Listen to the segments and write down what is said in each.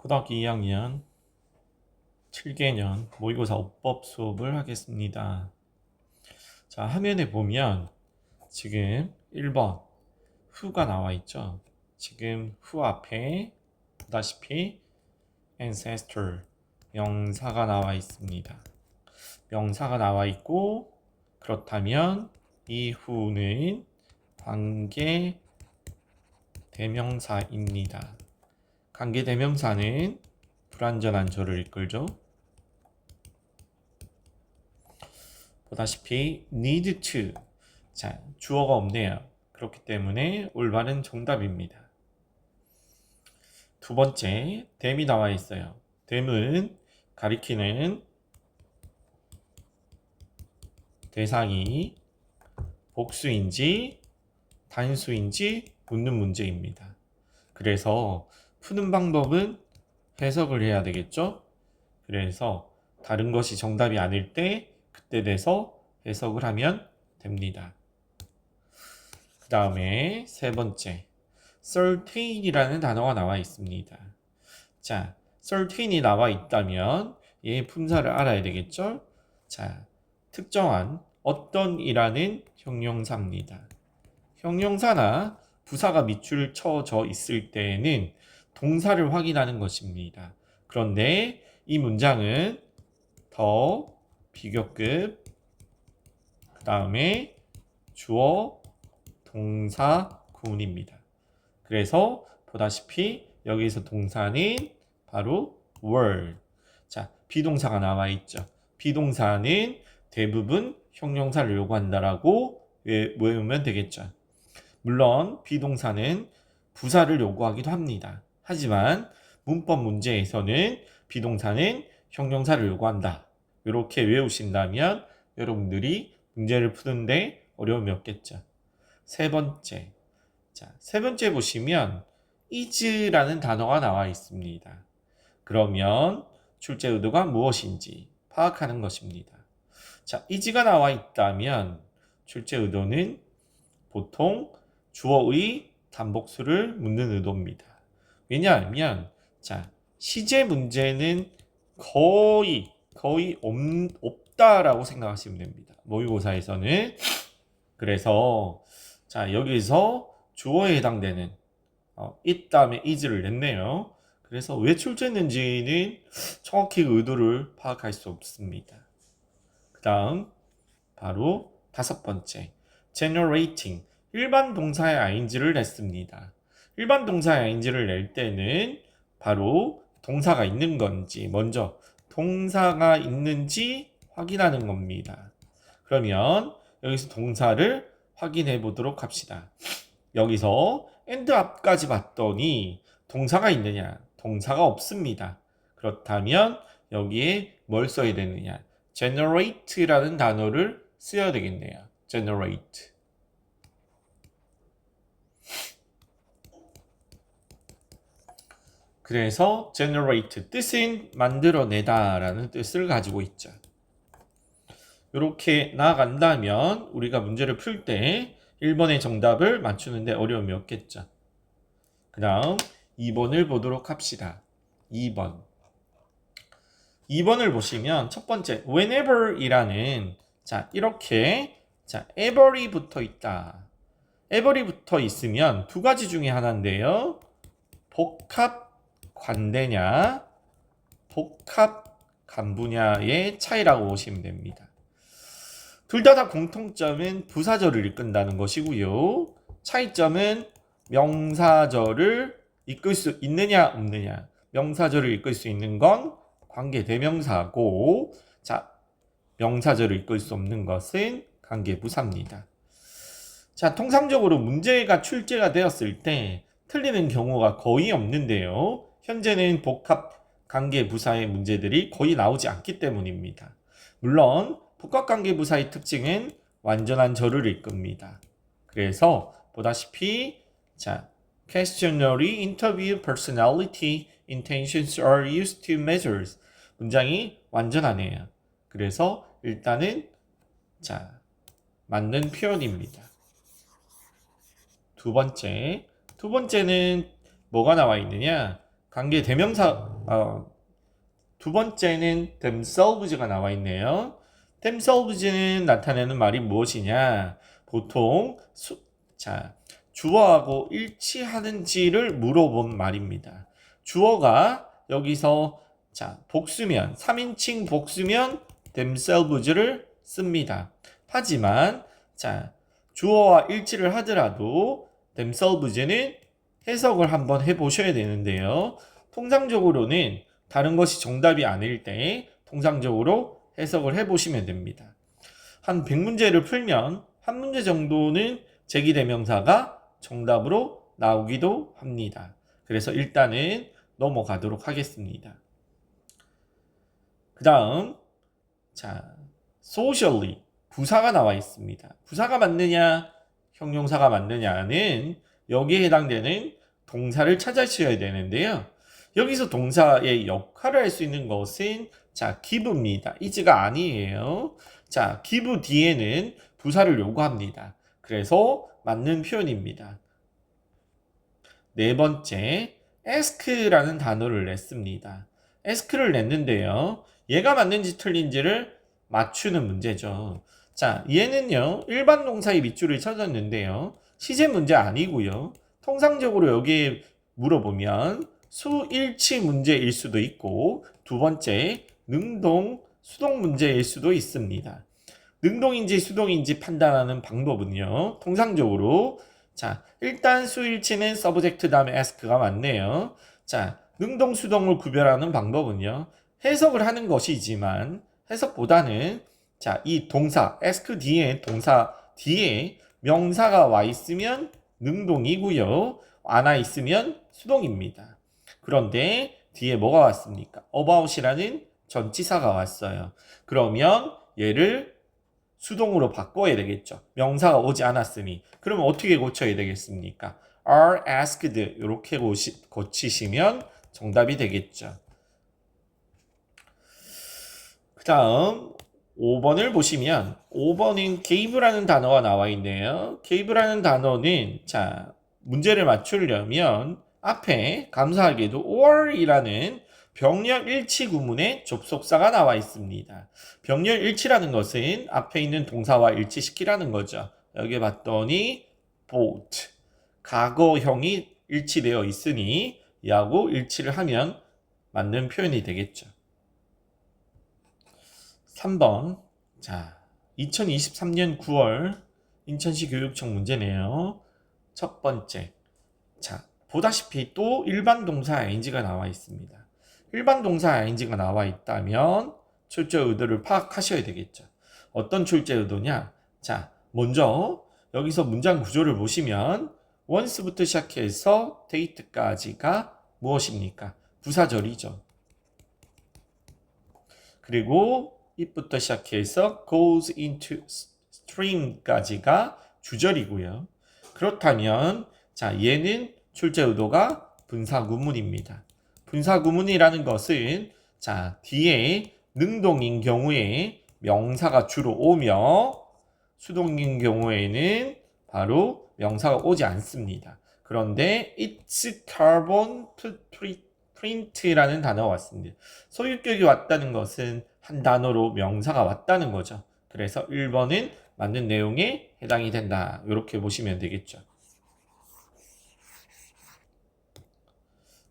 고등학교 2학년 7개년 모의고사 어법 수업을 하겠습니다. 자, 화면에 보면 지금 1번 who가 나와 있죠. 지금 who 앞에 보다시피 ancestor 명사가 나와 있습니다. 명사가 나와 있고, 그렇다면 이 who는 관계 대명사입니다. 관계 대명사는 불완전한 절을 이끌죠. 보다시피 need to, 자, 주어가 없네요. 그렇기 때문에 올바른 정답입니다. 두 번째, them이 나와 있어요. them은 가리키는 대상이 복수인지 단수인지 묻는 문제입니다. 그래서 푸는 방법은 해석을 해야 되겠죠? 그래서 다른 것이 정답이 아닐 때 그때 돼서 해석을 하면 됩니다. 그 다음에 세 번째, certain이라는 단어가 나와 있습니다. 자, certain이 나와 있다면 얘의 품사를 알아야 되겠죠? 자, 특정한 어떤이라는 형용사입니다. 형용사나 부사가 밑줄 쳐져 있을 때에는 동사를 확인하는 것입니다. 그런데 이 문장은 더, 비교급, 그 다음에 주어, 동사, 구문입니다. 그래서 보다시피 여기서 동사는 바로 were. 자, 비동사가 나와 있죠. 비동사는 대부분 형용사를 요구한다라고 외우면 되겠죠. 물론 비동사는 부사를 요구하기도 합니다. 하지만 문법 문제에서는 비동사는 형용사를 요구한다. 이렇게 외우신다면 여러분들이 문제를 푸는데 어려움이 없겠죠. 세 번째. 자, 세 번째 보시면 is라는 단어가 나와 있습니다. 그러면 출제 의도가 무엇인지 파악하는 것입니다. 자, is가 나와 있다면 출제 의도는 보통 주어의 단복수를 묻는 의도입니다. 왜냐하면 자, 시제 문제는 거의 없다라고 생각하시면 됩니다. 모의고사에서는. 그래서 자, 여기서 주어에 해당되는 it 다음에 is를 냈네요. 그래서 왜 출제했는지는 정확히 의도를 파악할 수 없습니다. 그 다음 바로 다섯 번째, generating, 일반 동사의 ing를 냈습니다. 일반 동사의 ing를 낼 때는 바로 동사가 있는 건지 먼저 동사가 있는지 확인하는 겁니다. 그러면 여기서 동사를 확인해 보도록 합시다. 여기서 and 앞까지 봤더니 동사가 있느냐? 동사가 없습니다. 그렇다면 여기에 뭘 써야 되느냐? generate라는 단어를 써야 되겠네요. generate. 그래서 generate 뜻은 만들어내다 라는 뜻을 가지고 있죠. 이렇게 나아간다면 우리가 문제를 풀 때 1번의 정답을 맞추는데 어려움이 없겠죠. 그 다음 2번을 보도록 합시다. 2번을 보시면 첫 번째 whenever 이라는, 자, 이렇게, 자, ever이 붙어 있다. ever이 붙어 있으면 두 가지 중에 하나인데요. 복합 관대냐, 복합 간부냐의 차이라고 보시면 됩니다. 둘 다 공통점은 부사절을 이끈다는 것이고요. 차이점은 명사절을 이끌 수 있느냐 없느냐. 명사절을 이끌 수 있는 건 관계 대명사고, 자, 명사절을 이끌 수 없는 것은 관계 부사입니다. 자, 통상적으로 문제가 출제가 되었을 때 틀리는 경우가 거의 없는데요. 현재는 복합 관계 부사의 문제들이 거의 나오지 않기 때문입니다. 물론 복합 관계 부사의 특징은 완전한 절을 이끕니다. 그래서 보다시피 자, questionnaire, interview, personality, intentions are used to measures. 문장이 완전하네요. 그래서 일단은 자, 맞는 표현입니다. 두 번째는 뭐가 나와 있느냐? 관계 대명사 두 번째는 themselves가 나와 있네요. themselves는 나타내는 말이 무엇이냐? 보통 주어하고 일치하는지를 물어본 말입니다. 주어가 여기서 복수면 3인칭 복수면 themselves를 씁니다. 하지만 주어와 일치를 하더라도 themselves는 해석을 한번 해보셔야 되는데요. 통상적으로는 다른 것이 정답이 아닐 때 통상적으로 해석을 해보시면 됩니다. 한 100문제를 풀면 한 문제 정도는 제기대명사가 정답으로 나오기도 합니다. 그래서 일단은 넘어가도록 하겠습니다. 그 다음 socially 부사가 나와 있습니다. 부사가 맞느냐 형용사가 맞느냐는 여기에 해당되는 동사를 찾아주셔야 되는데요. 여기서 동사의 역할을 할 수 있는 것은 give입니다. is가 아니에요. give 뒤에는 부사를 요구합니다. 그래서 맞는 표현입니다. 네 번째, ask라는 단어를 냈습니다. ask를 냈는데요. 얘가 맞는지 틀린지를 맞추는 문제죠. 얘는요, 일반 동사의 밑줄을 쳐줬는데요. 시제 문제 아니고요. 통상적으로 여기에 물어보면 수일치 문제일 수도 있고, 두 번째, 능동, 수동 문제일 수도 있습니다. 능동인지 수동인지 판단하는 방법은요. 통상적으로 일단 수일치는 subject 다음에 ask가 맞네요. 능동 수동을 구별하는 방법은요. 해석을 하는 것이지만 해석보다는 이 동사 ask 뒤에 동사 뒤에 명사가 와 있으면 능동이고요. 안 와 있으면 수동입니다. 그런데 뒤에 뭐가 왔습니까? about이라는 전치사가 왔어요. 그러면 얘를 수동으로 바꿔야 되겠죠. 명사가 오지 않았으니. 그러면 어떻게 고쳐야 되겠습니까? are asked 이렇게 고치시면 정답이 되겠죠. 그 다음 5번을 보시면 5번인 gave라는 단어가 나와 있네요. gave라는 단어는 문제를 맞추려면 앞에 감사하게도 or이라는 병렬 일치 구문의 접속사가 나와 있습니다. 병렬 일치라는 것은 앞에 있는 동사와 일치시키라는 거죠. 여기 봤더니 boat, 과거형이 일치되어 있으니 이하고 일치를 하면 맞는 표현이 되겠죠. 3번 2023년 9월 인천시 교육청 문제네요. 첫 번째 보다시피 또 일반 동사 ing가 나와 있습니다. 일반 동사 ing가 나와 있다면 출제 의도를 파악하셔야 되겠죠. 어떤 출제 의도냐? 먼저 여기서 문장 구조를 보시면 once부터 시작해서 date까지가 무엇입니까? 부사절이죠. 그리고 it부터 시작해서 goes into stream까지가 주절이고요. 그렇다면 얘는 출제 의도가 분사구문입니다. 분사구문이라는 것은 뒤에 능동인 경우에 명사가 주로 오며 수동인 경우에는 바로 명사가 오지 않습니다. 그런데 it's carbon print라는 단어가 왔습니다. 소유격이 왔다는 것은 한 단어로 명사가 왔다는 거죠. 그래서 1번은 맞는 내용에 해당이 된다. 이렇게 보시면 되겠죠.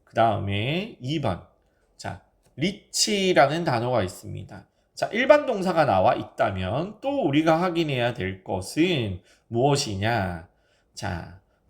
그 다음에 2번. 리치라는 단어가 있습니다. 일반 동사가 나와 있다면 또 우리가 확인해야 될 것은 무엇이냐?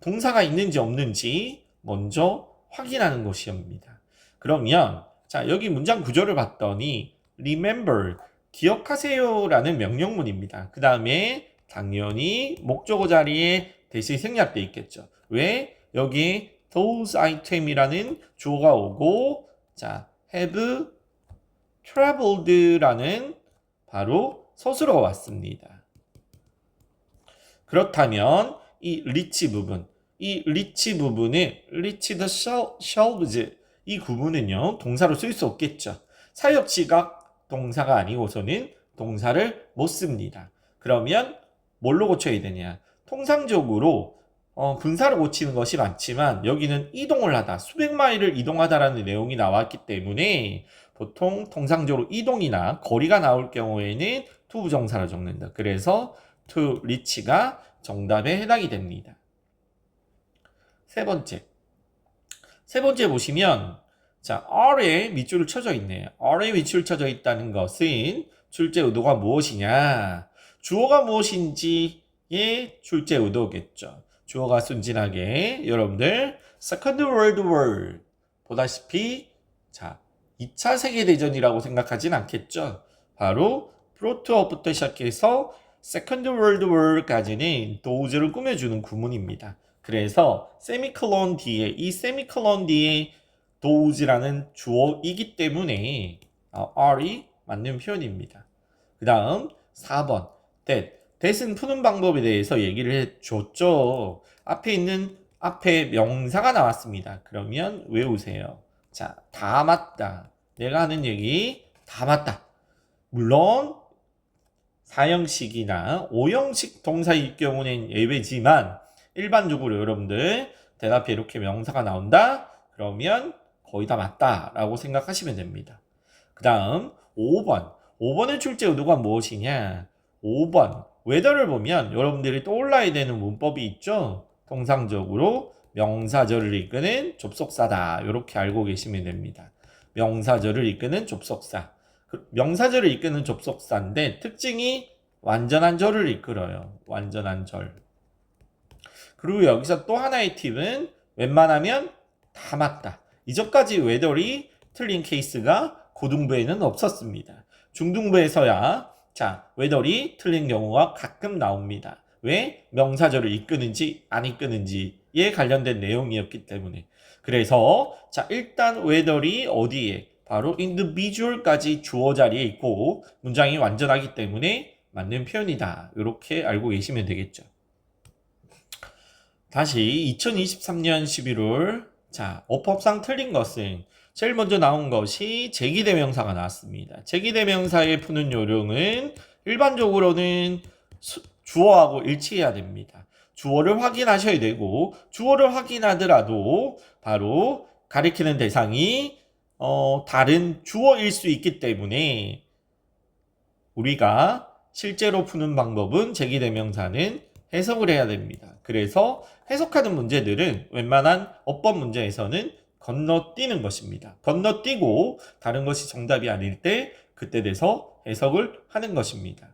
동사가 있는지 없는지 먼저 확인하는 것입니다. 그러면 여기 문장 구조를 봤더니 remember, 기억하세요라는 명령문입니다. 그 다음에 당연히 목적어 자리에 대시 생략되어 있겠죠. 왜? 여기 those item이라는 주어가 오고 have traveled라는 바로 서술어가 왔습니다. 그렇다면 이 reach 부분, reach the shelves 이 구문은요 동사로 쓸 수 없겠죠. 사역지각 동사가 아니고서는 동사를 못 씁니다. 그러면 뭘로 고쳐야 되냐? 통상적으로 분사를 고치는 것이 많지만 여기는 이동을 하다, 수백 마일을 이동하다라는 내용이 나왔기 때문에 보통 통상적으로 이동이나 거리가 나올 경우에는 to 부정사를 적는다. 그래서 to reach가 정답에 해당이 됩니다. 세 번째 보시면 자, R에 밑줄을 쳐져 있네요. R에 밑줄 쳐져 있다는 것은 출제 의도가 무엇이냐? 주어가 무엇인지의 출제 의도겠죠. 주어가 순진하게 여러분들 Second World War 보다시피 자 2차 세계대전이라고 생각하진 않겠죠. 바로 프로트업부터 시작해서 Second World War까지는 도우즈를 꾸며주는 구문입니다. 그래서 세미콜론 뒤에 이 세미콜론 뒤에 도우즈라는 주어이기 때문에 R이 맞는 표현입니다. 그 다음 4번 that은 푸는 방법에 대해서 얘기를 해줬죠. 앞에 명사가 나왔습니다. 그러면 외우세요. 자, 다 맞다. 내가 하는 얘기 다 맞다. 물론 4형식이나 5형식 동사일 경우는 예외지만 일반적으로 여러분들 대답에 이렇게 명사가 나온다? 그러면 거의 다 맞다라고 생각하시면 됩니다. 그 다음 5번의 출제 의도가 무엇이냐? 5번 whether를 보면 여러분들이 떠올라야 되는 문법이 있죠. 통상적으로 명사절을 이끄는 접속사다. 이렇게 알고 계시면 됩니다. 명사절을 이끄는 접속사. 명사절을 이끄는 접속사인데 특징이 완전한 절을 이끌어요. 완전한 절. 그리고 여기서 또 하나의 팁은 웬만하면 다 맞다. 이전까지 whether이 틀린 케이스가 고등부에는 없었습니다. 중등부에서야 자 whether이 틀린 경우가 가끔 나옵니다. 왜? 명사절을 이끄는지 안 이끄는지에 관련된 내용이었기 때문에. 그래서 자 일단 whether이 어디에? 바로 individual까지 주어 자리에 있고 문장이 완전하기 때문에 맞는 표현이다. 이렇게 알고 계시면 되겠죠. 다시 2023년 11월 자 어법상 틀린 것은 제일 먼저 나온 것이 제기대명사가 나왔습니다. 제기대명사의 푸는 요령은 일반적으로는 주어하고 일치해야 됩니다. 주어를 확인하셔야 되고 주어를 확인하더라도 바로 가리키는 대상이 다른 주어일 수 있기 때문에 우리가 실제로 푸는 방법은 제기대명사는 해석을 해야 됩니다. 그래서 해석하는 문제들은 웬만한 어법 문제에서는 건너뛰는 것입니다. 건너뛰고 다른 것이 정답이 아닐 때 그때 돼서 해석을 하는 것입니다.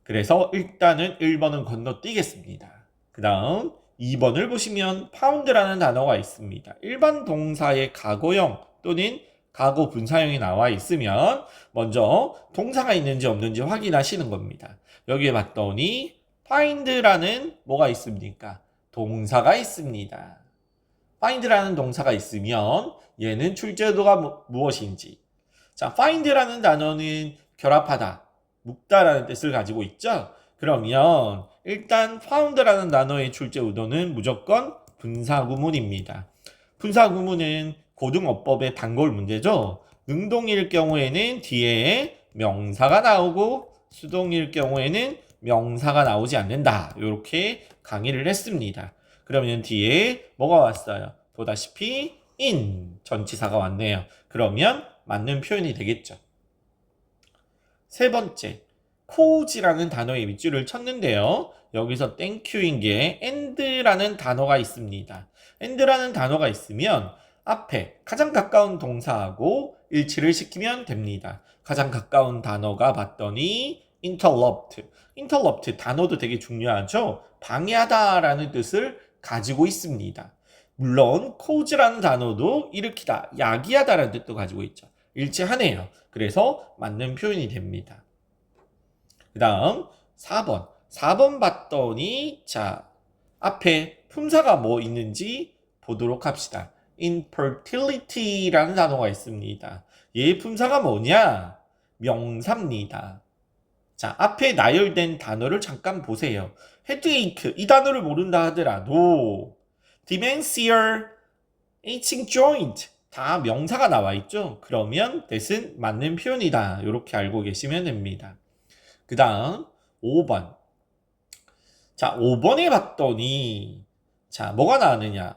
그래서 일단은 1번은 건너뛰겠습니다. 그 다음 2번을 보시면 파운드라는 단어가 있습니다. 일반 동사의 과거형 또는 과거 분사형이 나와 있으면 먼저 동사가 있는지 없는지 확인하시는 겁니다. 여기에 봤더니 find라는 뭐가 있습니까? 동사가 있습니다. find라는 동사가 있으면 얘는 출제도가 무엇인지. 자, find라는 단어는 결합하다, 묵다라는 뜻을 가지고 있죠. 그러면 일단 found라는 단어의 출제 의도는 무조건 분사구문입니다. 분사구문은 고등어법의 단골 문제죠. 능동일 경우에는 뒤에 명사가 나오고 수동일 경우에는 명사가 나오지 않는다. 이렇게 강의를 했습니다. 그러면 뒤에 뭐가 왔어요? 보다시피 in 전치사가 왔네요. 그러면 맞는 표현이 되겠죠. 세 번째, cause라는 단어의 밑줄을 쳤는데요. 여기서 땡큐인 게 and라는 단어가 있습니다. and라는 단어가 있으면 앞에 가장 가까운 동사하고 일치를 시키면 됩니다. 가장 가까운 단어가 봤더니 interrupt. interrupt 단어도 되게 중요하죠. 방해하다라는 뜻을 가지고 있습니다. 물론 cause라는 단어도 일으키다, 야기하다라는 뜻도 가지고 있죠. 일치하네요. 그래서 맞는 표현이 됩니다. 그 다음 4번 봤더니 자 앞에 품사가 뭐 있는지 보도록 합시다. infertility라는 단어가 있습니다. 얘의 품사가 뭐냐? 명사입니다. 자, 앞에 나열된 단어를 잠깐 보세요. headache 이 단어를 모른다 하더라도 dementia, aching joint 다 명사가 나와 있죠. 그러면 that은 맞는 표현이다. 이렇게 알고 계시면 됩니다. 그 다음 5번 자, 5번에 봤더니 자, 뭐가 나왔느냐?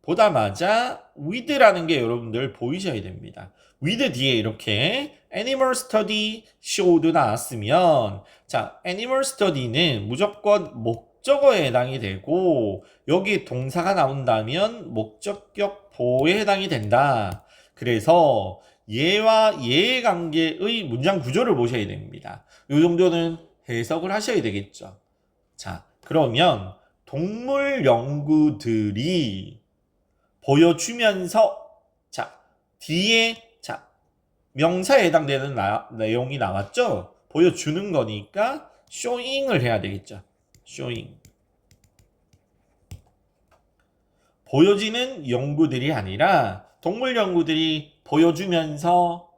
보다마자 with라는 게 여러분들 보이셔야 됩니다. with 뒤에 이렇게 animal study showed 나왔으면 자, animal study는 무조건 목적어에 해당이 되고 여기 동사가 나온다면 목적격 보호에 해당이 된다. 그래서 얘와 얘의 관계의 문장 구조를 보셔야 됩니다. 이 정도는 해석을 하셔야 되겠죠. 자, 그러면 동물 연구들이 보여주면서 자, 뒤에 자, 명사에 해당되는 내용이 나왔죠? 보여주는 거니까 showing을 해야 되겠죠. showing. 보여지는 연구들이 아니라 동물 연구들이 보여주면서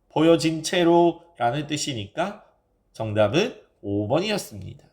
보여진 채로 라는 뜻이니까 정답은 5번이었습니다.